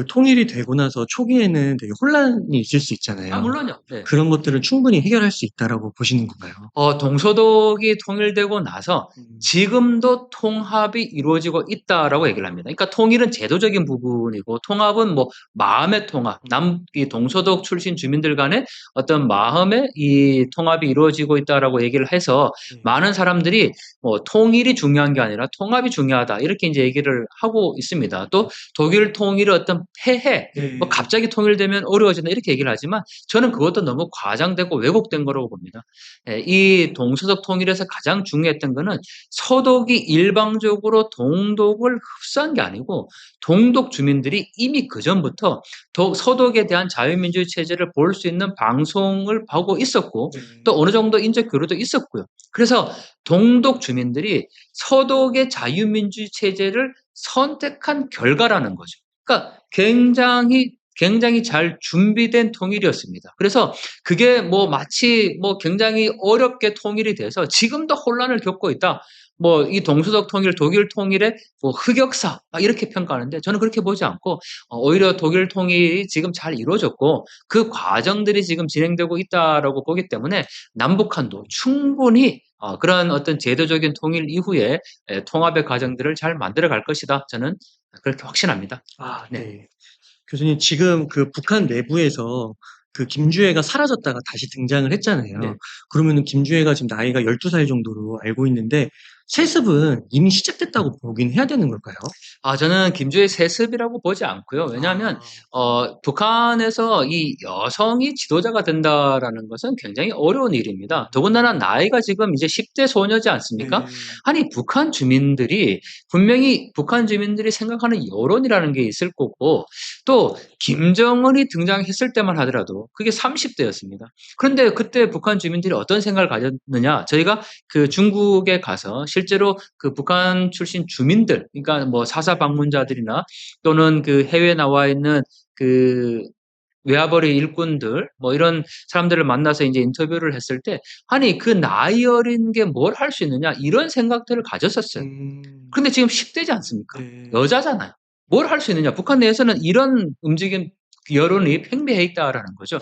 그 통일이 되고 나서 초기에는 되게 혼란이 있을 수 아, 있잖아요. 물론요. 네. 그런 것들은 충분히 해결할 수 있다라고 보시는 건가요? 동서독이 통일되고 나서 음. 지금도 통합이 이루어지고 있다라고 얘기를 합니다. 그러니까 통일은 제도적인 부분이고 통합은 뭐 마음의 통합, 이 동서독 출신 주민들 간의 어떤 마음의 이 통합이 이루어지고 있다라고 얘기를 해서 네. 많은 사람들이 뭐 통일이 중요한 게 아니라 통합이 중요하다 이렇게 이제 얘기를 하고 있습니다. 또 독일 통일의 어떤 폐해, 뭐 네. 갑자기 통일되면 어려워진다 이렇게 얘기를 하지만 저는 그것도 너무 과장되고 왜곡된 거라고 봅니다. 이 동서독 통일에서 가장 중요했던 거는 서독이 일방적으로 동독을 흡수한 게 아니고 동독 주민들이 이미 그전부터 서독에 대한 자유민주주의 체제를 볼 수 있는 방송을 보고 있었고 네. 또 어느 정도 인적 교류도 있었고요. 그래서 동독 주민들이 서독의 자유민주주의 체제를 선택한 결과라는 거죠. 그러니까 굉장히 잘 준비된 통일이었습니다. 그래서 그게 뭐 마치 뭐 굉장히 어렵게 통일이 돼서 지금도 혼란을 겪고 있다. 뭐 이 동서독 통일, 독일 통일의 뭐 흑역사 이렇게 평가하는데 저는 그렇게 보지 않고 오히려 독일 통일이 지금 잘 이루어졌고 그 과정들이 지금 진행되고 있다라고 보기 때문에 남북한도 충분히 그런 어떤 제도적인 통일 이후에 통합의 과정들을 잘 만들어 갈 것이다. 저는 그렇게 확신합니다. 아, 네. 네. 교수님, 지금 그 북한 내부에서 그 김주애가 사라졌다가 다시 등장을 했잖아요. 네. 그러면은 김주애가 지금 나이가 12살 정도로 알고 있는데, 세습은 이미 시작됐다고 보긴 해야 되는 걸까요? 저는 김주의 세습이라고 보지 않고요. 왜냐하면 아, 북한에서 이 여성이 지도자가 된다라는 것은 굉장히 어려운 일입니다. 더군다나 나이가 지금 이제 10대 소녀지 않습니까? 네. 아니 분명히 북한 주민들이 생각하는 여론이라는 게 있을 거고 또 김정은이 등장했을 때만 하더라도 그게 30대였습니다. 그런데 그때 북한 주민들이 어떤 생각을 가졌느냐? 저희가 그 중국에 가서 실제로 그 북한 출신 주민들, 그러니까 뭐 사사 방문자들이나 또는 그 해외에 나와 있는 그 외화벌이 일꾼들, 뭐 이런 사람들을 만나서 이제 인터뷰를 했을 때, 아니, 그 나이 어린 게 뭘 할 수 있느냐, 이런 생각들을 가졌었어요. 음, 근데 지금 10대지 않습니까? 네. 여자잖아요. 뭘 할 수 있느냐. 북한 내에서는 이런 움직임, 여론이 팽배해 있다라는 거죠.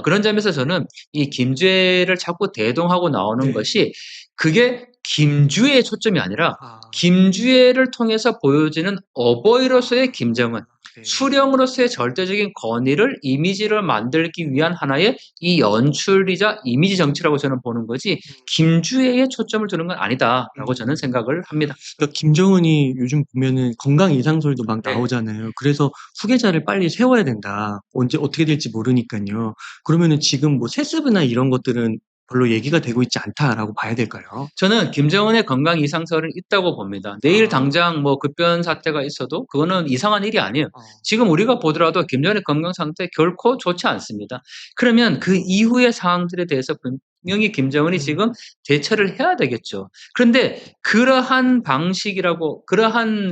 그런 점에서 저는 이 김주애를 자꾸 대동하고 나오는 네. 것이 그게 김주애의 초점이 아니라 아, 김주애를 통해서 보여지는 어버이로서의 김정은, 네. 수령으로서의 절대적인 권위를 이미지를 만들기 위한 하나의 이 연출이자 이미지 정치라고 저는 보는 거지 김주애에 초점을 두는 건 아니다라고 저는 음. 생각을 합니다. 그러니까 김정은이 요즘 보면은 건강 이상설도 막 네. 나오잖아요. 그래서 후계자를 빨리 세워야 된다. 언제 어떻게 될지 모르니까요. 그러면은 지금 뭐 세습이나 이런 것들은 별로 얘기가 되고 있지 않다라고 봐야 될까요? 저는 김정은의 건강 이상설은 있다고 봅니다. 내일 아, 당장 뭐 급변 사태가 있어도 그거는 이상한 일이 아니에요. 어, 지금 우리가 보더라도 김정은의 건강 상태 결코 좋지 않습니다. 그러면 그 이후의 상황들에 대해서 분명히 김정은이 음, 지금 대처를 해야 되겠죠. 그런데 그러한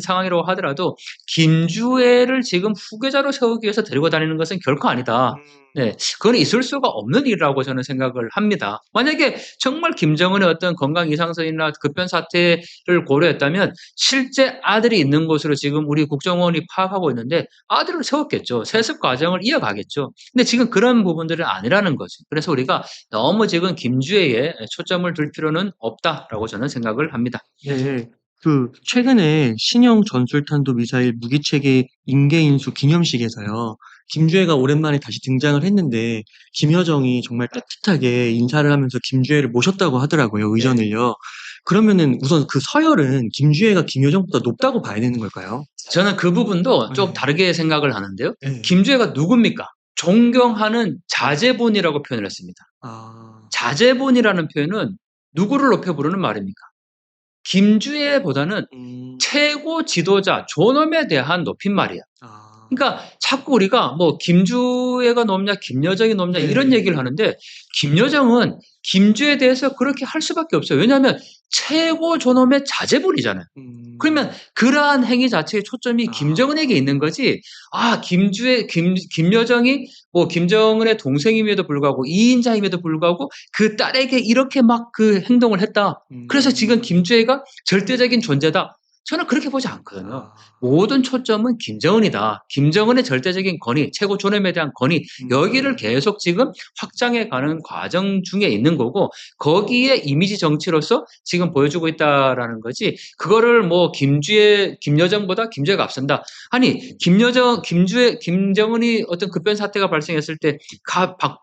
상황이라고 하더라도 김주애를 지금 후계자로 세우기 위해서 데리고 다니는 것은 결코 아니다. 네, 그건 있을 수가 없는 일이라고 저는 생각을 합니다. 만약에 정말 김정은의 어떤 건강 이상선이나 급변 사태를 고려했다면 실제 아들이 있는 곳으로 지금 우리 국정원이 파악하고 있는데 아들을 세웠겠죠. 세습 과정을 이어가겠죠. 근데 지금 그런 부분들은 아니라는 거죠. 그래서 우리가 너무 지금 김주애에 초점을 둘 필요는 없다라고 저는 생각을 합니다. 네. 그 최근에 신형 전술탄도 미사일 무기체계 인계인수 기념식에서요. 김주애가 오랜만에 다시 등장을 했는데 김여정이 정말 따뜻하게 인사를 하면서 김주애를 모셨다고 하더라고요. 네. 의전을요. 그러면은 우선 그 서열은 김주애가 김여정보다 높다고 봐야 되는 걸까요? 저는 그 부분도 좀 네. 다르게 생각을 하는데요. 네. 김주애가 누굽니까? 존경하는 자제분이라고 표현을 했습니다. 아. 자제분이라는 표현은 누구를 높여 부르는 말입니까? 김주애보다는 음. 최고 지도자 존엄에 대한 높임말이야. 아. 그러니까 자꾸 우리가 뭐 김주애가 높냐, 김여정이 높냐 이런 네. 얘기를 하는데 김여정은 김주애에 대해서 그렇게 할 수밖에 없어요. 왜냐하면 최고 존엄의 자제분이잖아요. 음. 그러면 그러한 행위 자체의 초점이 아. 김정은에게 있는 거지. 김여정이 뭐 김정은의 동생임에도 불구하고 2인자임에도 불구하고 그 딸에게 이렇게 막 그 행동을 했다. 그래서 지금 음. 김주애가 절대적인 존재다. 저는 그렇게 보지 않거든요. 아. 모든 초점은 김정은이다. 김정은의 절대적인 권위, 최고 존엄에 대한 권위, 여기를 계속 지금 확장해 가는 과정 중에 있는 거고, 거기에 이미지 정치로서 지금 보여주고 있다라는 거지, 그거를 뭐 김여정보다 김주애가 앞선다. 아니, 김정은이 어떤 급변 사태가 발생했을 때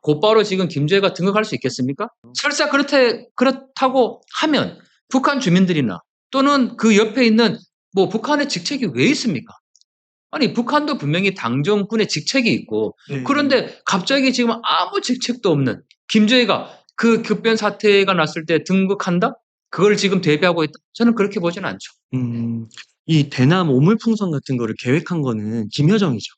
곧바로 지금 김주애가 등극할 수 있겠습니까? 설사 그렇다고 하면 북한 주민들이나 또는 그 옆에 있는 뭐 북한의 직책이 왜 있습니까? 아니, 북한도 분명히 당정군의 직책이 있고, 네. 그런데 갑자기 지금 아무 직책도 없는 김주애가 그 급변 사태가 났을 때 등극한다? 그걸 지금 대비하고 있다? 저는 그렇게 보지는 않죠. 이 대남 오물풍선 같은 거를 계획한 거는 김여정이죠.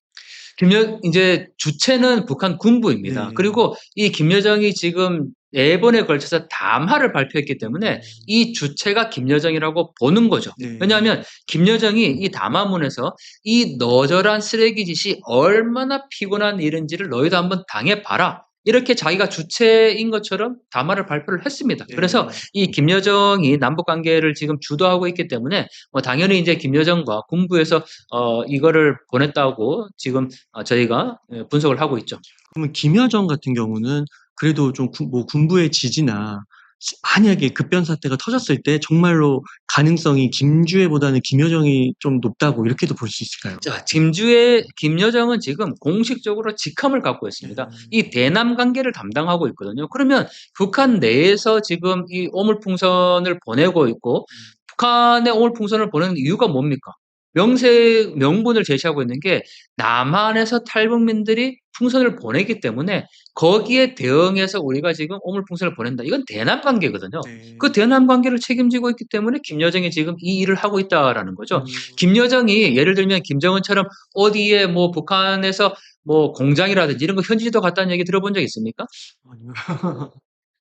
이제 주체는 북한 군부입니다. 네. 그리고 이 김여정이 지금 4번에 걸쳐서 담화를 발표했기 때문에 이 주체가 김여정이라고 보는 거죠. 네. 왜냐하면 김여정이 이 담화문에서 이 너절한 쓰레기 짓이 얼마나 피곤한 일인지를 너희도 한번 당해봐라. 이렇게 자기가 주체인 것처럼 담화를 발표를 했습니다. 네. 그래서 이 김여정이 남북 관계를 지금 주도하고 있기 때문에 뭐 당연히 이제 김여정과 군부에서 이거를 보냈다고 지금 저희가 분석을 하고 있죠. 그러면 김여정 같은 경우는 그래도 좀 뭐 군부의 지지나 만약에 급변 사태가 터졌을 때 정말로 가능성이 김주애보다는 김여정이 좀 높다고 이렇게도 볼 수 있을까요? 자, 김여정은 지금 공식적으로 직함을 갖고 있습니다. 이 대남 관계를 담당하고 있거든요. 그러면 북한 내에서 지금 이 오물풍선을 보내고 있고, 북한의 오물풍선을 보내는 이유가 뭡니까? 명분을 제시하고 있는 게 남한에서 탈북민들이 풍선을 보내기 때문에 거기에 대응해서 우리가 지금 오물풍선을 보낸다. 이건 대남 관계거든요. 네. 그 대남 관계를 책임지고 있기 때문에 김여정이 지금 이 일을 하고 있다라는 거죠. 김여정이 예를 들면 김정은처럼 어디에 뭐 북한에서 뭐 공장이라든지 이런 거 현지지도 갔다는 얘기 들어본 적 있습니까? 아니요.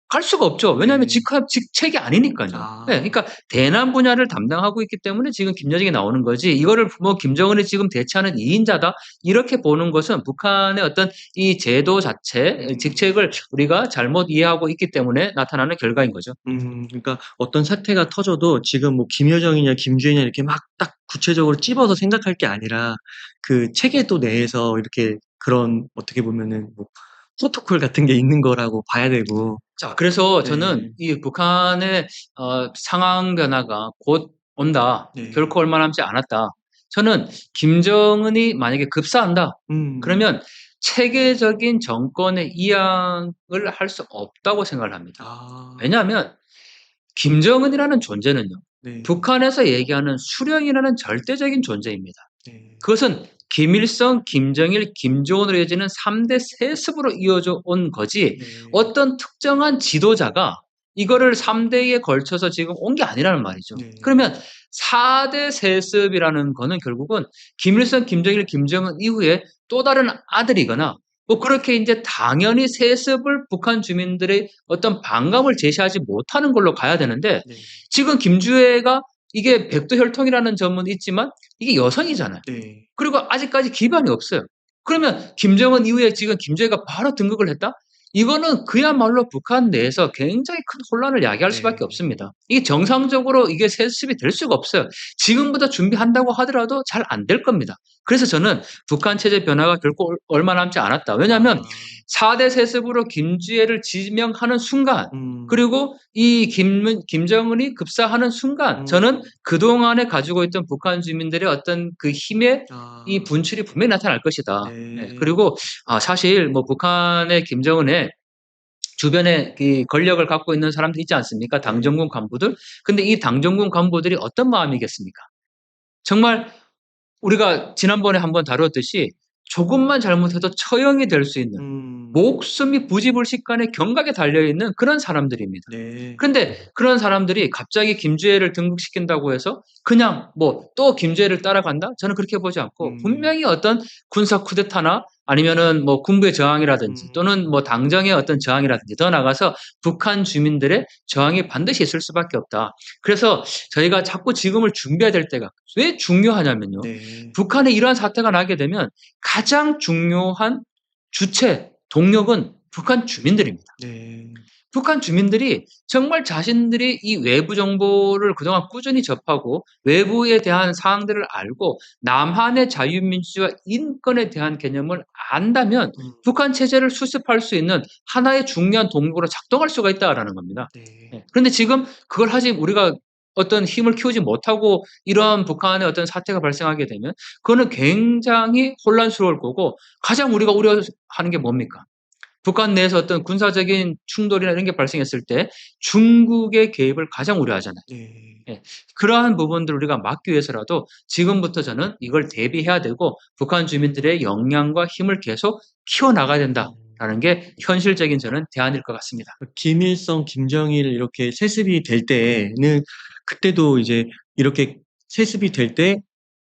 갈 수가 없죠. 왜냐하면 네. 직책이 아니니까요. 아. 네, 그러니까 대남 분야를 담당하고 있기 때문에 지금 김여정이 나오는 거지, 이거를 뭐 김정은이 지금 대체하는 2인자다 이렇게 보는 것은 북한의 어떤 이 제도 자체, 직책을 우리가 잘못 이해하고 있기 때문에 나타나는 결과인 거죠. 그러니까 어떤 사태가 터져도 지금 뭐 김여정이냐 김주애냐 이렇게 막 딱 구체적으로 찝어서 생각할 게 아니라 그 체계도 내에서 이렇게 그런 어떻게 보면은 뭐 프로토콜 같은 게 있는 거라고 봐야 되고. 자, 그래서 네. 저는 이 북한의 상황 변화가 곧 온다. 네. 결코 얼마 남지 않았다. 저는 김정은이 만약에 급사한다. 그러면 체계적인 정권의 이양을 할 수 없다고 생각을 합니다. 아. 왜냐하면 김정은이라는 존재는요, 네. 북한에서 얘기하는 수령이라는 절대적인 존재입니다. 네. 그것은 김일성, 김정일, 김정은으로 이어지는 3대 세습으로 이어져 온 거지, 네. 어떤 특정한 지도자가 이거를 3대에 걸쳐서 지금 온 게 아니라는 말이죠. 네. 그러면 4대 세습이라는 거는 결국은 김일성, 김정일, 김정은 이후에 또 다른 아들이거나 뭐 그렇게 이제 당연히 세습을 북한 주민들의 어떤 반감을 제시하지 못하는 걸로 가야 되는데, 네. 지금 김주애가 이게 백두혈통이라는 점은 있지만 이게 여성이잖아요. 네. 그리고 아직까지 기반이 없어요. 그러면 김정은 이후에 지금 김주애가 바로 등극을 했다? 이거는 그야말로 북한 내에서 굉장히 큰 혼란을 야기할 네. 수밖에 없습니다. 이게 정상적으로 이게 세습이 될 수가 없어요. 지금부터 준비한다고 하더라도 잘 안 될 겁니다. 그래서 저는 북한 체제 변화가 결코 얼마 남지 않았다. 왜냐하면 4대 세습으로 김주애를 지명하는 순간, 그리고 이 김정은이 급사하는 순간, 저는 그동안에 가지고 있던 북한 주민들의 어떤 그 힘의 이 분출이 분명히 나타날 것이다. 네. 그리고 사실 뭐 북한의 김정은의 주변에 이 권력을 갖고 있는 사람들 있지 않습니까? 당정군 간부들. 근데 이 당정군 간부들이 어떤 마음이겠습니까? 정말 우리가 지난번에 한번 다뤘듯이 조금만 잘못해도 처형이 될 수 있는, 목숨이 부지불식간에 경각에 달려있는 그런 사람들입니다. 네. 그런데 그런 사람들이 갑자기 김주애를 등극시킨다고 해서 그냥 뭐 또 김주애를 따라간다? 저는 그렇게 보지 않고, 분명히 어떤 군사 쿠데타나 아니면은 뭐 군부의 저항이라든지 또는 뭐 당정의 어떤 저항이라든지, 더 나아가서 북한 주민들의 저항이 반드시 있을 수밖에 없다. 그래서 저희가 자꾸 지금을 준비해야 될 때가 왜 중요하냐면요, 네. 북한에 이러한 사태가 나게 되면 가장 중요한 주체, 동력은 북한 주민들입니다. 네. 북한 주민들이 정말 자신들이 이 외부 정보를 그동안 꾸준히 접하고 외부에 대한 사항들을 알고 남한의 자유민주주의와 인권에 대한 개념을 안다면 음. 북한 체제를 수습할 수 있는 하나의 중요한 동력으로 작동할 수가 있다라는 겁니다. 네. 그런데 지금 그걸 우리가 어떤 힘을 키우지 못하고 이러한 북한의 어떤 사태가 발생하게 되면 그거는 굉장히 혼란스러울 거고, 가장 우리가 우려하는 게 뭡니까? 북한 내에서 어떤 군사적인 충돌이나 이런 게 발생했을 때 중국의 개입을 가장 우려하잖아요. 네. 예. 그러한 부분들을 우리가 막기 위해서라도 지금부터 저는 이걸 대비해야 되고 북한 주민들의 역량과 힘을 계속 키워나가야 된다라는 게 현실적인 저는 대안일 것 같습니다. 김일성, 김정일 이렇게 세습이 될 때는 그때도 이제 이렇게 세습이 될 때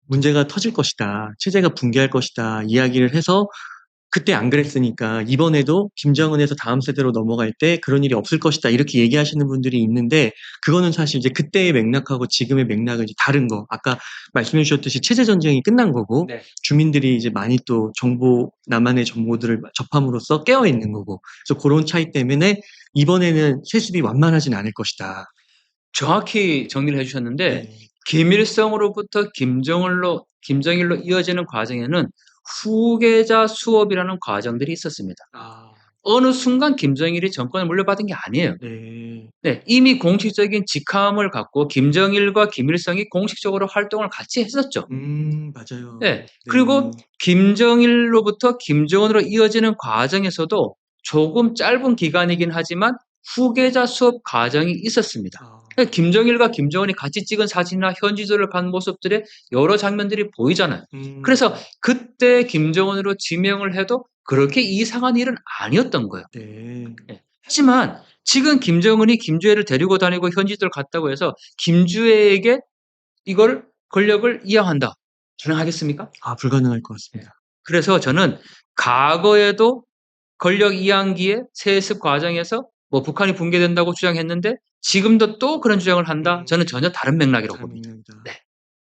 문제가 터질 것이다. 체제가 붕괴할 것이다. 이야기를 해서 그때 안 그랬으니까 이번에도 김정은에서 다음 세대로 넘어갈 때 그런 일이 없을 것이다. 이렇게 얘기하시는 분들이 있는데 그거는 사실 이제 그때의 맥락하고 지금의 맥락은 이제 다른 거. 아까 말씀해 주셨듯이 체제 전쟁이 끝난 거고 네. 주민들이 이제 많이 또 남한의 정보들을 접함으로써 깨어 있는 거고. 그래서 그런 차이 때문에 이번에는 세습이 완만하진 않을 것이다. 정확히 정리를 해주셨는데 네. 김일성으로부터 김정일로 이어지는 과정에는 후계자 수업이라는 과정들이 있었습니다. 아, 어느 순간 김정일이 정권을 물려받은 게 아니에요. 네. 네, 이미 공식적인 직함을 갖고 김정일과 김일성이 공식적으로 활동을 같이 했었죠. 맞아요. 네, 네. 그리고 김정일로부터 김정은으로 이어지는 과정에서도 조금 짧은 기간이긴 하지만 후계자 수업 과정이 있었습니다. 아, 그러니까 김정일과 김정은이 같이 찍은 사진이나 현지들을 간 모습들의 여러 장면들이 보이잖아요. 그래서 그때 김정은으로 지명을 해도 그렇게 이상한 일은 아니었던 거예요. 네. 예. 하지만 지금 김정은이 김주애를 데리고 다니고 현지들 갔다고 해서 김주애에게 이걸 권력을 이양한다. 가능하겠습니까? 아, 불가능할 것 같습니다. 그래서 저는 과거에도 권력 이양기의 세습 과정에서 뭐 북한이 붕괴된다고 주장했는데 지금도 또 그런 주장을 한다? 저는 전혀 다른 맥락이라고 다른 봅니다. 맥락이다. 네.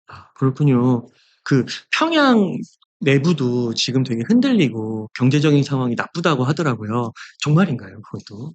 아, 그렇군요. 그 평양 내부도 지금 되게 흔들리고 경제적인 상황이 나쁘다고 하더라고요. 정말인가요, 그것도?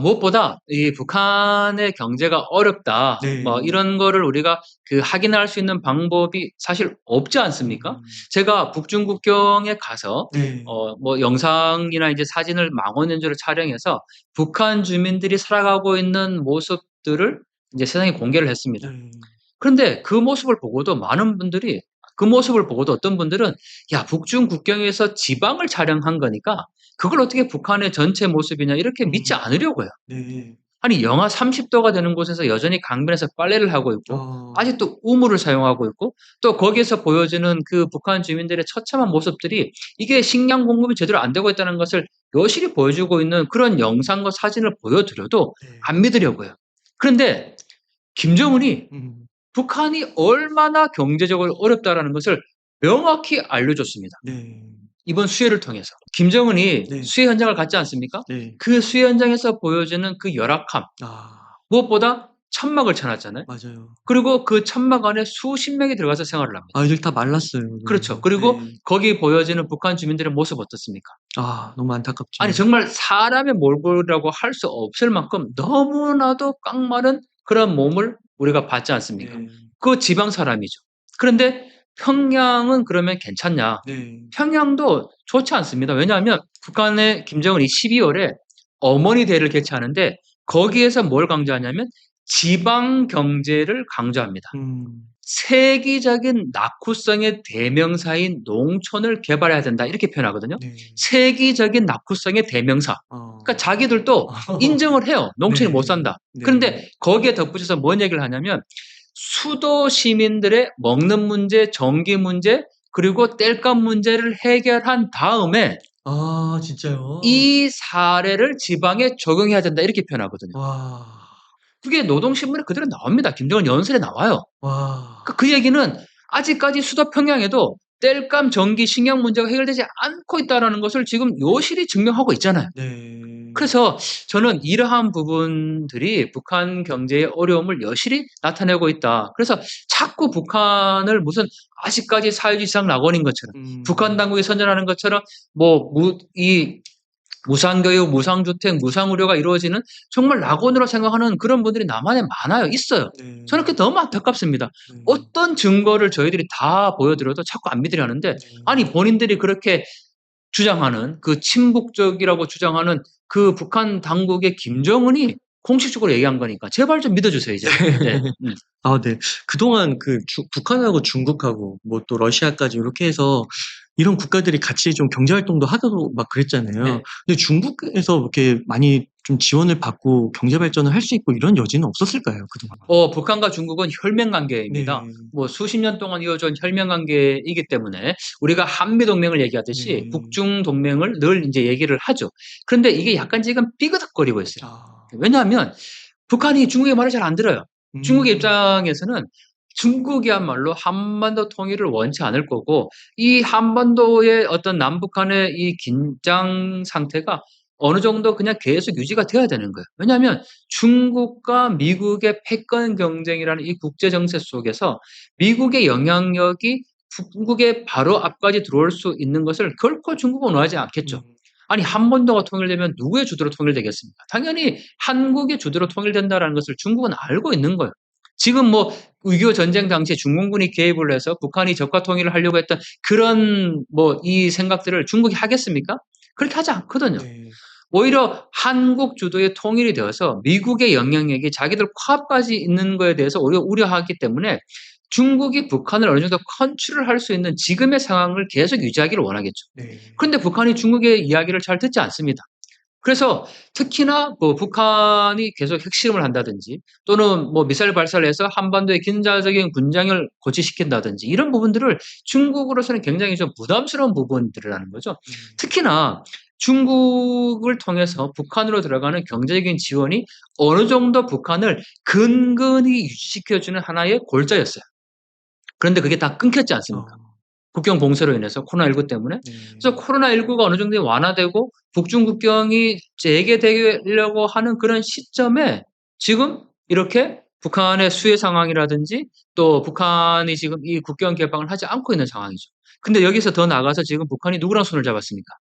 무엇보다 이 북한의 경제가 어렵다. 네. 뭐 이런 거를 우리가 확인할 수 있는 방법이 사실 없지 않습니까? 제가 북중 국경에 가서 네. 뭐 영상이나 이제 사진을 망원 연주를 촬영해서 북한 주민들이 살아가고 있는 모습들을 이제 세상에 공개를 했습니다. 네. 그런데 그 모습을 보고도 많은 분들이, 그 모습을 보고도 어떤 분들은 야, 북중 국경에서 지방을 촬영한 거니까 그걸 어떻게 북한의 전체 모습이냐 이렇게 믿지 않으려고 해요. 네. 아니, 영하 30도가 되는 곳에서 여전히 강변에서 빨래를 하고 있고 아직도 우물을 사용하고 있고 또 거기에서 보여지는 그 북한 주민들의 처참한 모습들이 이게 식량 공급이 제대로 안 되고 있다는 것을 여실히 보여주고 있는 그런 영상과 사진을 보여드려도 네. 안 믿으려고 해요. 그런데 김정은이 북한이 얼마나 경제적으로 어렵다라는 것을 명확히 알려줬습니다. 네. 이번 수해를 통해서. 김정은이 네. 수해 현장을 갔지 않습니까? 네. 그 수해 현장에서 보여지는 그 열악함, 아, 무엇보다 천막을 쳐놨잖아요. 맞아요. 그리고 그 천막 안에 수십 명이 들어가서 생활을 합니다. 아이들 다 말랐어요. 그렇죠. 그리고 네. 거기 보여지는 북한 주민들의 모습 어떻습니까? 아, 너무 안타깝죠. 아니, 정말 사람의 몰골이라고 할 수 없을 만큼 너무나도 깡마른 그런 몸을 우리가 봤지 않습니까? 네. 그 지방 사람이죠. 그런데 평양은 그러면 괜찮냐? 네. 평양도 좋지 않습니다. 왜냐하면 북한의 김정은이 12월에 어머니 대회를 개최하는데 거기에서 뭘 강조하냐면 지방 경제를 강조합니다. 세계적인 낙후성의 대명사인 농촌을 개발해야 된다 이렇게 표현하거든요. 네. 세계적인 낙후성의 대명사. 그러니까 자기들도 인정을 해요. 농촌이 네. 못 산다. 네. 그런데 거기에 덧붙여서 뭔 얘기를 하냐면 수도 시민들의 먹는 문제, 전기 문제, 그리고 땔감 문제를 해결한 다음에 아, 진짜요? 이 사례를 지방에 적용해야 된다 이렇게 표현하거든요. 와. 그게 노동신문에 그대로 나옵니다. 김정은 연설에 나와요. 와. 그 얘기는 아직까지 수도 평양에도 땔감, 전기, 식량 문제가 해결되지 않고 있다는 것을 지금 요실히 증명하고 있잖아요. 네. 그래서 저는 이러한 부분들이 북한 경제의 어려움을 여실히 나타내고 있다. 그래서 자꾸 북한을 무슨 아직까지 사회주의 시장 낙원인 것처럼 북한 당국이 선전하는 것처럼 이 무상교육, 무상주택, 무상의료가 이루어지는 정말 낙원으로 생각하는 그런 분들이 남한에 많아요. 있어요. 네. 저는 그게 너무 안타깝습니다. 네. 어떤 증거를 저희들이 다 보여드려도 자꾸 안 믿으려 하는데, 네. 아니 본인들이 그렇게 주장하는, 그 친북적이라고 주장하는 그 북한 당국의 김정은이 공식적으로 얘기한 거니까 제발 좀 믿어주세요 이제. 네. 아, 네. 그동안 북한하고 중국하고 뭐 또 러시아까지 이렇게 해서 이런 국가들이 같이 좀 경제 활동도 하고 막 그랬잖아요. 네. 근데 중국에서 이렇게 많이 좀 지원을 받고 경제 발전을 할 수 있고 이런 여지는 없었을까요, 그동안? 북한과 중국은 혈맹 관계입니다. 네. 뭐 수십 년 동안 이어져온 혈맹 관계이기 때문에 우리가 한미 동맹을 얘기하듯이 네. 북중 동맹을 늘 이제 얘기를 하죠. 그런데 이게 약간 지금 삐그덕거리고 있어요. 아. 왜냐하면 북한이 중국의 말을 잘 안 들어요. 중국의 입장에서는 중국이야말로 한반도 통일을 원치 않을 거고, 이 한반도의 어떤 남북한의 이 긴장 상태가 어느 정도 그냥 계속 유지가 돼야 되는 거예요. 왜냐하면 중국과 미국의 패권 경쟁이라는 이 국제 정세 속에서 미국의 영향력이 중국의 바로 앞까지 들어올 수 있는 것을 결코 중국은 원하지 않겠죠. 아니 한반도가 통일되면 누구의 주도로 통일되겠습니까? 당연히 한국의 주도로 통일된다라는 것을 중국은 알고 있는 거예요. 지금 뭐6.25 전쟁 당시에 중공군이 개입을 해서 북한이 적화 통일을 하려고 했던 그런 뭐 이 생각들을 중국이 하겠습니까? 그렇게 하지 않거든요. 네. 오히려 한국 주도의 통일이 되어서 미국의 영향력이 자기들 코앞까지 있는 거에 대해서 오히려 우려하기 때문에 중국이 북한을 어느 정도 컨트롤을 할 수 있는 지금의 상황을 계속 유지하기를 원하겠죠. 네. 그런데 북한이 중국의 이야기를 잘 듣지 않습니다. 그래서 특히나 뭐 북한이 계속 핵실험을 한다든지 또는 뭐 미사일 발사를 해서 한반도의 긴장적인 군장을 고취시킨다든지 이런 부분들을 중국으로서는 굉장히 좀 부담스러운 부분들이라는 거죠. 특히나 중국을 통해서 북한으로 들어가는 경제적인 지원이 어느 정도 북한을 근근히 유지시켜주는 하나의 골자였어요. 그런데 그게 다 끊겼지 않습니까? 국경 봉쇄로 인해서 코로나19 때문에. 네. 그래서 코로나19가 어느 정도 완화되고 북중 국경이 재개되려고 하는 그런 시점에 지금 이렇게 북한의 수해 상황이라든지 또 북한이 지금 이 국경 개방을 하지 않고 있는 상황이죠. 근데 여기서 더 나가서 지금 북한이 누구랑 손을 잡았습니까?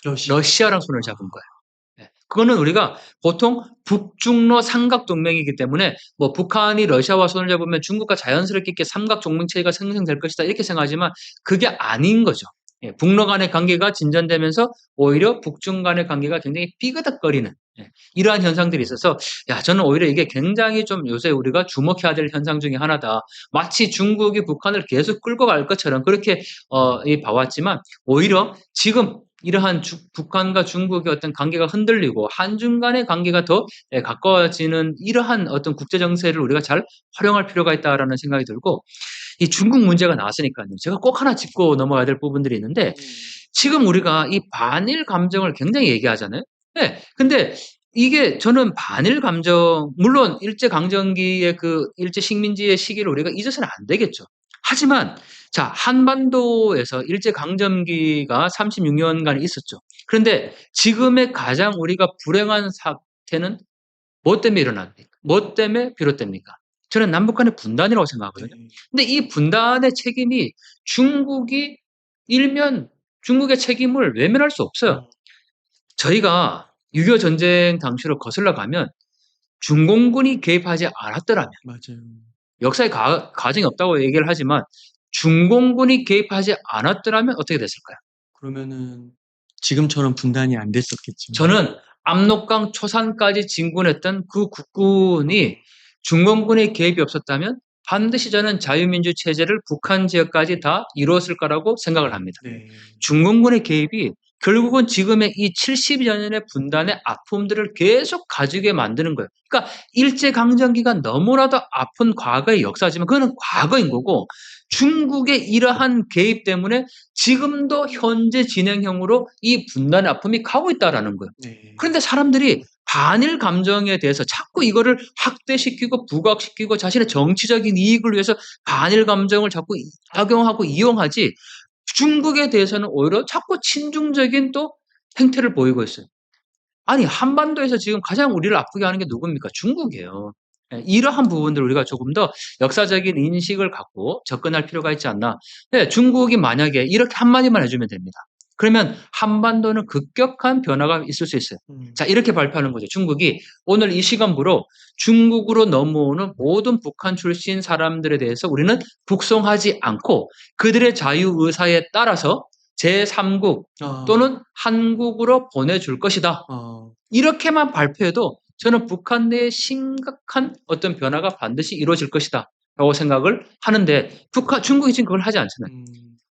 러시아랑 손을 잡은 거예요. 그거는 우리가 보통 북중러 삼각동맹이기 때문에 뭐 북한이 러시아와 손을 잡으면 중국과 자연스럽게 이렇게 삼각동맹체가 생성될 것이다 이렇게 생각하지만 그게 아닌 거죠. 북러 간의 관계가 진전되면서 오히려 북중 간의 관계가 굉장히 삐그덕거리는 이러한 현상들이 있어서 저는 오히려 이게 굉장히 좀 요새 우리가 주목해야 될 현상 중에 하나다. 마치 중국이 북한을 계속 끌고 갈 것처럼 그렇게 봐왔지만 오히려 지금 이러한 북한과 중국의 어떤 관계가 흔들리고 한중 간의 관계가 더 가까워지는 이러한 어떤 국제 정세를 우리가 잘 활용할 필요가 있다라는 생각이 들고, 이 중국 문제가 나왔으니까요. 제가 꼭 하나 짚고 넘어가야 될 부분들이 있는데 지금 우리가 이 반일 감정을 굉장히 얘기하잖아요. 네, 근데 이게 저는 반일 감정, 물론 일제강점기의 그 일제식민지의 시기를 우리가 잊어서는 안 되겠죠. 하지만 자, 한반도에서 일제강점기가 36년간 있었죠. 그런데 지금의 가장 우리가 불행한 사태는 뭐 때문에 일어납니까? 뭐 때문에 비롯됩니까? 저는 남북 간의 분단이라고 생각하거든요. 근데 이 분단의 책임이 중국이 일면 중국의 책임을 외면할 수 없어요. 저희가 6.25 전쟁 당시로 거슬러 가면 중공군이 개입하지 않았더라면, 맞아요. 역사의 과정이 없다고 얘기를 하지만 중공군이 개입하지 않았더라면 어떻게 됐을까요? 그러면은 지금처럼 분단이 안 됐었겠죠. 저는 압록강 초산까지 진군했던 그 국군이 중공군의 개입이 없었다면 반드시 저는 자유민주 체제를 북한 지역까지 다 이루었을 거라고 생각을 합니다. 네. 중공군의 개입이 결국은 지금의 이 70여 년의 분단의 아픔들을 계속 가지게 만드는 거예요. 그러니까 일제강점기가 너무나도 아픈 과거의 역사지만 그거는 과거인 거고, 중국의 이러한 개입 때문에 지금도 현재 진행형으로 이 분단의 아픔이 가고 있다라는 거예요. 네. 그런데 사람들이 반일 감정에 대해서 자꾸 이거를 확대시키고 부각시키고 자신의 정치적인 이익을 위해서 반일 감정을 자꾸 악용하고 이용하지, 중국에 대해서는 오히려 자꾸 친중적인 또 행태를 보이고 있어요. 아니 한반도에서 지금 가장 우리를 아프게 하는 게 누굽니까? 중국이에요. 이러한 부분들을 우리가 조금 더 역사적인 인식을 갖고 접근할 필요가 있지 않나. 중국이 만약에 이렇게 한마디만 해주면 됩니다. 그러면 한반도는 급격한 변화가 있을 수 있어요. 자, 이렇게 발표하는 거죠. 중국이 오늘 이 시간부로 중국으로 넘어오는 모든 북한 출신 사람들에 대해서 우리는 북송하지 않고 그들의 자유의사에 따라서 제3국 또는 한국으로 보내줄 것이다. 이렇게만 발표해도 저는 북한 내에 심각한 어떤 변화가 반드시 이루어질 것이다 라고 생각을 하는데 중국이 지금 그걸 하지 않잖아요.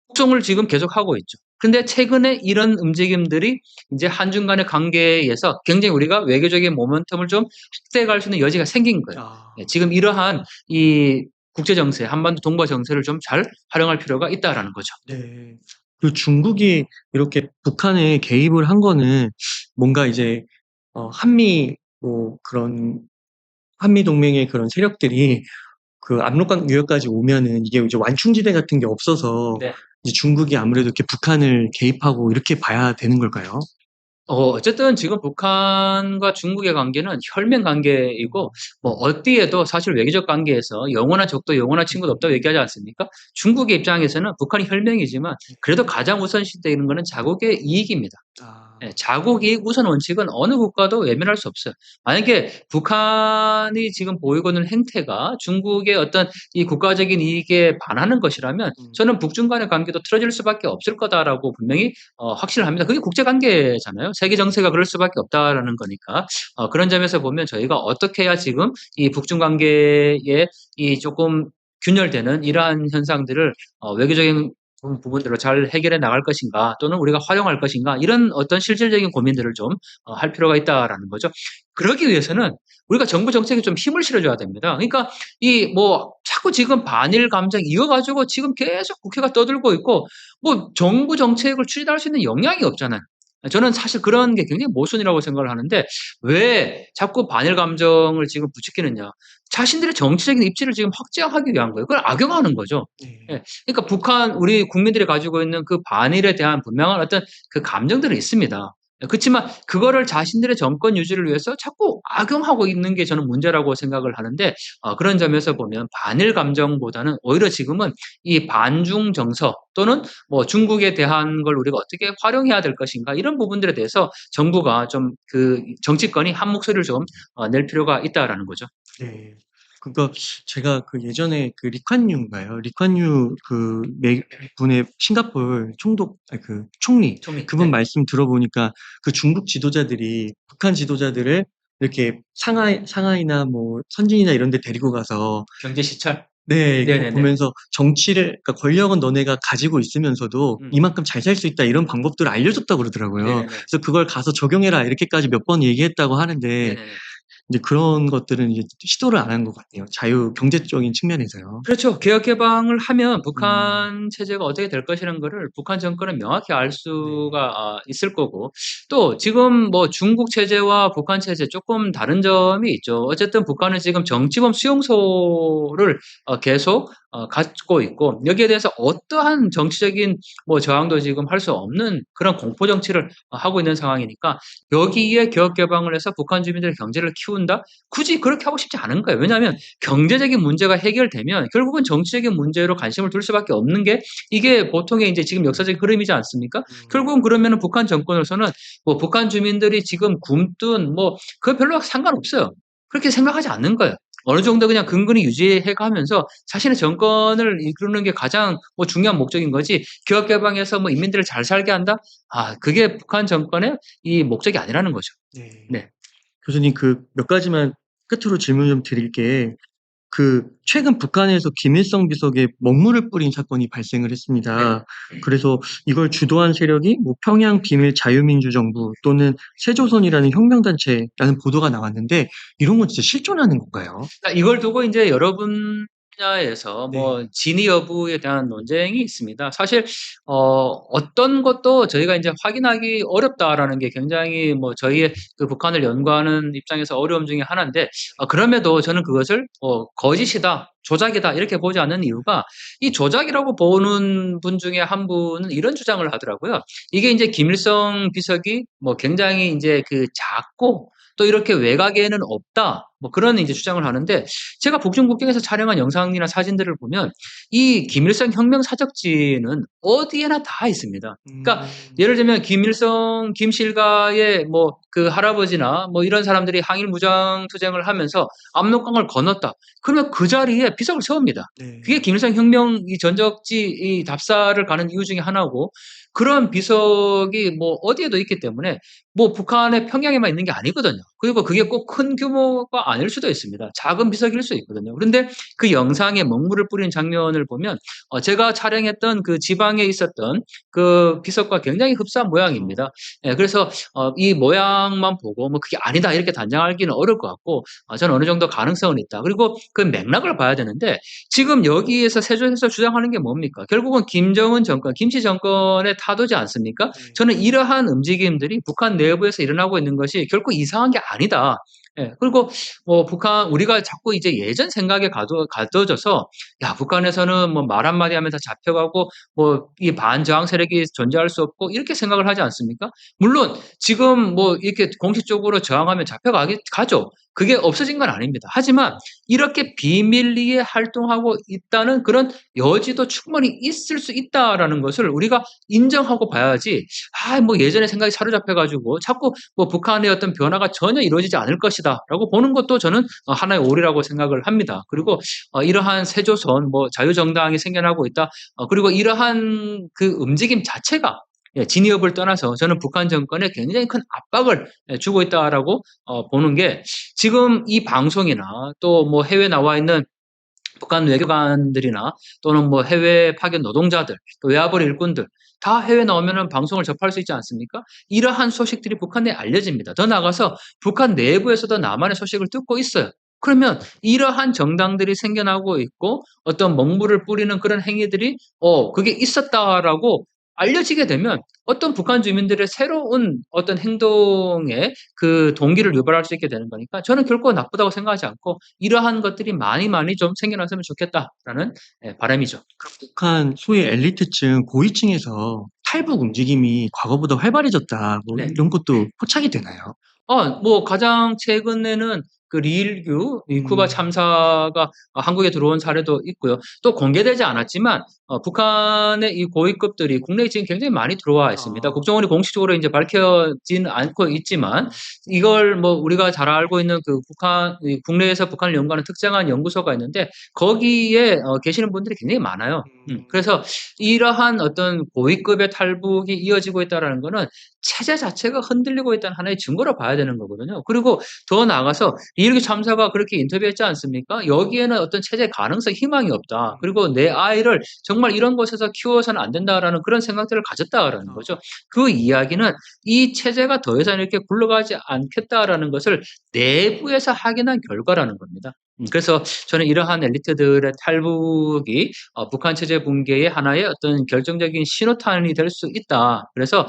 북송을 지금 계속하고 있죠. 근데 최근에 이런 움직임들이 이제 한중 간의 관계에서 굉장히 우리가 외교적인 모멘텀을 좀 확대할 수 있는 여지가 생긴 거예요. 지금 이러한 이 국제 정세, 한반도 동북아 정세를 좀 잘 활용할 필요가 있다라는 거죠. 네. 그 중국이 이렇게 북한에 개입을 한 거는 뭔가 이제 한미 그런 한미 동맹의 그런 세력들이 그 압록강 유역까지 오면은 이게 이제 완충지대 같은 게 없어서 네. 이제 중국이 아무래도 이렇게 북한을 개입하고 이렇게 봐야 되는 걸까요? 어쨌든 지금 북한과 중국의 관계는 혈맹 관계이고, 뭐, 어디에도 사실 외교적 관계에서 영원한 적도 영원한 친구도 없다고 얘기하지 않습니까? 중국의 입장에서는 북한이 혈맹이지만, 그래도 가장 우선시 되는 거는 자국의 이익입니다. 예, 자국 이익 우선 원칙은 어느 국가도 외면할 수 없어요. 만약에 북한이 지금 보이고 있는 행태가 중국의 어떤 이 국가적인 이익에 반하는 것이라면 저는 북중 간의 관계도 틀어질 수밖에 없을 거다라고 분명히 확신을 합니다. 그게 국제 관계잖아요. 세계 정세가 그럴 수밖에 없다라는 거니까 그런 점에서 보면 저희가 어떻게 해야 지금 이 북중 관계에 이 조금 균열되는 이러한 현상들을 외교적인 부분들로 잘 해결해 나갈 것인가 또는 우리가 활용할 것인가 이런 어떤 실질적인 고민들을 좀 할 필요가 있다라는 거죠. 그러기 위해서는 우리가 정부 정책에 좀 힘을 실어줘야 됩니다. 그러니까 이 뭐 자꾸 지금 반일 감정 이어가지고 지금 계속 국회가 떠들고 있고 뭐 정부 정책을 추진할 수 있는 역량이 없잖아요. 저는 사실 그런 게 굉장히 모순이라고 생각을 하는데 왜 자꾸 반일 감정을 지금 부추기느냐. 자신들의 정치적인 입지를 지금 확장하기 위한 거예요. 그걸 악용하는 거죠. 예. 그러니까 북한 우리 국민들이 가지고 있는 그 반일에 대한 분명한 어떤 그 감정들은 있습니다. 그렇지만 그거를 자신들의 정권 유지를 위해서 자꾸 악용하고 있는 게 저는 문제라고 생각을 하는데 그런 점에서 보면 반일 감정보다는 오히려 지금은 이 반중 정서 또는 뭐 중국에 대한 걸 우리가 어떻게 활용해야 될 것인가 이런 부분들에 대해서 정부가 좀 그 정치권이 한 목소리를 좀 낼 필요가 있다라는 거죠. 네. 그러니까 제가 그 예전에 그 리콴유인가요? 리콴유 그 분의 싱가포르 그 총리 그분 네. 말씀 들어보니까 그 중국 지도자들이 북한 지도자들을 이렇게 상하이나 뭐 선진이나 이런 데 데리고 가서 경제 시찰. 네, 그거 네네네. 보면서 그러니까 권력은 너네가 가지고 있으면서도 이만큼 잘 살 수 있다 이런 방법들을 알려줬다고 그러더라고요. 네네네. 그래서 그걸 가서 적용해라 이렇게까지 몇 번 얘기했다고 하는데 네네네. 이제 그런 것들은 이제 시도를 안 한 것 같아요. 자유 경제적인 측면에서요. 그렇죠. 개혁 개방을 하면 북한 체제가 어떻게 될 것이라는 거를 북한 정권은 명확히 알 수가 있을 거고 또 지금 뭐 중국 체제와 북한 체제 조금 다른 점이 있죠. 어쨌든 북한은 지금 정치범 수용소를 계속 갖고 있고 여기에 대해서 어떠한 정치적인 뭐 저항도 지금 할 수 없는 그런 공포 정치를 하고 있는 상황이니까 여기에 개혁 개방을 해서 북한 주민들의 경제를 키운다? 굳이 그렇게 하고 싶지 않은 거예요. 왜냐하면 경제적인 문제가 해결되면 결국은 정치적인 문제로 관심을 둘 수밖에 없는 게 이게 보통의 이제 지금 역사적인 흐름이지 않습니까? 결국은 그러면은 북한 정권으로서는 뭐 북한 주민들이 지금 굶든 뭐 그거 별로 상관없어요. 그렇게 생각하지 않는 거예요. 어느 정도 그냥 근근히 유지해 가면서 자신의 정권을 이끄는 게 가장 뭐 중요한 목적인 거지 개혁 개방해서 뭐 인민들을 잘 살게 한다? 그게 북한 정권의 이 목적이 아니라는 거죠. 네. 교수님 그 몇 가지만 끝으로 질문 좀 드릴게 최근 북한에서 김일성 비석에 먹물을 뿌린 사건이 발생을 했습니다. 그래서 이걸 주도한 세력이 뭐 평양 비밀 자유민주정부 또는 새조선이라는 혁명단체라는 보도가 나왔는데 이런 건 진짜 실존하는 건가요? 이걸 두고 이제 여러 분야에서 뭐 진위 여부에 대한 논쟁이 있습니다. 사실 어떤 것도 저희가 이제 확인하기 어렵다라는 게 굉장히 뭐 저희의 그 북한을 연구하는 입장에서 어려움 중에 하나인데 그럼에도 저는 그것을 거짓이다, 조작이다 이렇게 보지 않는 이유가 이 조작이라고 보는 분 중에 한 분은 이런 주장을 하더라고요. 이게 이제 김일성 비석이 뭐 굉장히 이제 그 작고 또 이렇게 외곽에는 없다. 뭐 그런 이제 주장을 하는데 제가 북중 국경에서 촬영한 영상이나 사진들을 보면 이 김일성 혁명 사적지는 어디에나 다 있습니다. 그러니까 예를 들면 김일성, 김실가의 뭐 그 할아버지나 뭐 이런 사람들이 항일 무장 투쟁을 하면서 압록강을 건넜다. 그러면 그 자리에 비석을 세웁니다. 네. 그게 김일성 혁명 이 전적지 이 답사를 가는 이유 중에 하나고 그런 비석이 뭐 어디에도 있기 때문에 뭐 북한의 평양에만 있는 게 아니거든요. 그리고 그게 꼭 큰 규모가 아닐 수도 있습니다. 작은 비석일 수 있거든요. 그런데 그 영상에 먹물을 뿌리는 장면을 보면 제가 촬영했던 그 지방에 있었던 그 비석과 굉장히 흡사한 모양입니다. 예, 그래서 이 모양만 보고 뭐 그게 아니다 이렇게 단정하기는 어려울 것 같고 저는 어느 정도 가능성은 있다. 그리고 그 맥락을 봐야 되는데 지금 여기에서 세조에서 주장하는 게 뭡니까? 결국은 김정은 정권, 김씨 정권의 타도지 않습니까? 저는 이러한 움직임들이 북한 내부에서 일어나고 있는 것이 결코 이상한 게 아니다. 예, 그리고 뭐 북한 우리가 자꾸 이제 예전 생각에 가둬져서 야 북한에서는 뭐 말 한마디 하면 다 잡혀가고 뭐 이 반저항 세력이 존재할 수 없고 이렇게 생각을 하지 않습니까? 물론 지금 뭐 이렇게 공식적으로 저항하면 가죠. 그게 없어진 건 아닙니다. 하지만 이렇게 비밀리에 활동하고 있다는 그런 여지도 충분히 있을 수 있다라는 것을 우리가 인정하고 봐야지 뭐 예전에 생각이 사로잡혀 가지고 자꾸 뭐 북한의 어떤 변화가 전혀 이루어지지 않을 것이다라고 보는 것도 저는 하나의 오리라고 생각을 합니다. 그리고 이러한 새조선 뭐 자유정당이 생겨나고 있다. 그리고 이러한 그 움직임 자체가 진위협을 떠나서 저는 북한 정권에 굉장히 큰 압박을 주고 있다라고 보는 게 지금 이 방송이나 또 뭐 해외 나와 있는 북한 외교관들이나 또는 뭐 해외 파견 노동자들, 또 외화벌 일꾼들 다 해외 나오면은 방송을 접할 수 있지 않습니까? 이러한 소식들이 북한 내에 알려집니다. 더 나아가서 북한 내부에서도 남한의 소식을 듣고 있어요. 그러면 이러한 정당들이 생겨나고 있고 어떤 먹물을 뿌리는 그런 행위들이 그게 있었다라고 알려지게 되면 어떤 북한 주민들의 새로운 어떤 행동에 그 동기를 유발할 수 있게 되는 거니까 저는 결코 나쁘다고 생각하지 않고 이러한 것들이 많이 많이 좀 생겨났으면 좋겠다라는 바람이죠. 북한 소위 엘리트층, 고위층에서 탈북 움직임이 과거보다 활발해졌다. 뭐 네. 이런 것도 포착이 되나요? 뭐 가장 최근에는 그 리일규 이 쿠바 참사가 한국에 들어온 사례도 있고요. 또 공개되지 않았지만 북한의 이 고위급들이 국내에 지금 굉장히 많이 들어와 있습니다. 국정원이 공식적으로 이제 밝혀지는 않고 있지만 이걸 뭐 우리가 잘 알고 있는 그 국내에서 북한을 연구하는 특정한 연구소가 있는데 거기에 계시는 분들이 굉장히 많아요. 그래서 이러한 어떤 고위급의 탈북이 이어지고 있다라는 거는 체제 자체가 흔들리고 있다는 하나의 증거로 봐야 되는 거거든요. 그리고 더 나아가서 이일기 참사가 그렇게 인터뷰했지 않습니까? 여기에는 어떤 체제 가능성, 희망이 없다. 그리고 내 아이를 정말 이런 곳에서 키워서는 안 된다라는 그런 생각들을 가졌다라는 거죠. 그 이야기는 이 체제가 더 이상 이렇게 굴러가지 않겠다라는 것을 내부에서 확인한 결과라는 겁니다. 그래서 저는 이러한 엘리트들의 탈북이 북한 체제 붕괴의 하나의 어떤 결정적인 신호탄이 될 수 있다. 그래서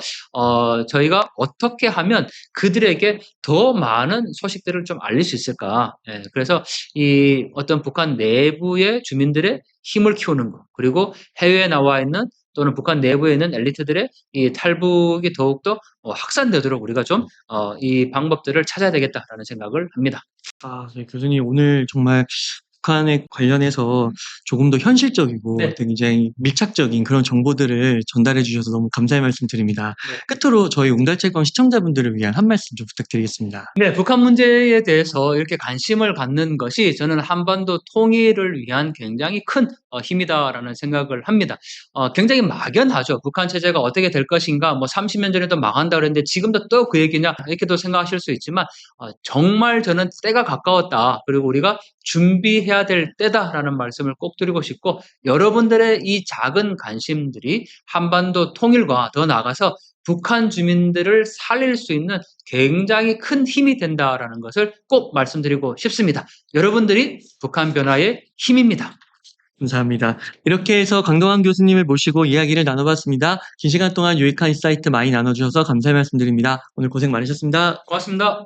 저희가 어떻게 하면 그들에게 더 많은 소식들을 좀 알릴 수 있을까? 그래서 이 어떤 북한 내부의 주민들의 힘을 키우는 것, 그리고 해외에 나와 있는 또는 북한 내부에 있는 엘리트들의 이 탈북이 더욱더 확산되도록 우리가 좀 이 방법들을 찾아야 되겠다라는 생각을 합니다. 네, 교수님 오늘 정말 북한에 관련해서 조금 더 현실적이고 네. 굉장히 밀착적인 그런 정보들을 전달해 주셔서 너무 감사의 말씀 드립니다. 끝으로 저희 웅달체권 시청자분들을 위한 한 말씀 좀 부탁드리겠습니다. 네, 북한 문제에 대해서 이렇게 관심을 갖는 것이 저는 한반도 통일을 위한 굉장히 큰 힘이다라는 생각을 합니다. 굉장히 막연하죠. 북한 체제가 어떻게 될 것인가, 뭐 30년 전에도 망한다 그랬는데 지금도 또 그 얘기냐 이렇게도 생각하실 수 있지만 정말 저는 때가 가까웠다. 그리고 우리가 준비해야 될 때다라는 말씀을 꼭 드리고 싶고 여러분들의 이 작은 관심들이 한반도 통일과 더 나아가서 북한 주민들을 살릴 수 있는 굉장히 큰 힘이 된다라는 것을 꼭 말씀드리고 싶습니다. 여러분들이 북한 변화의 힘입니다. 감사합니다. 이렇게 해서 강동원 교수님을 모시고 이야기를 나눠봤습니다. 긴 시간 동안 유익한 인사이트 많이 나눠주셔서 감사의 말씀드립니다. 오늘 고생 많으셨습니다. 고맙습니다.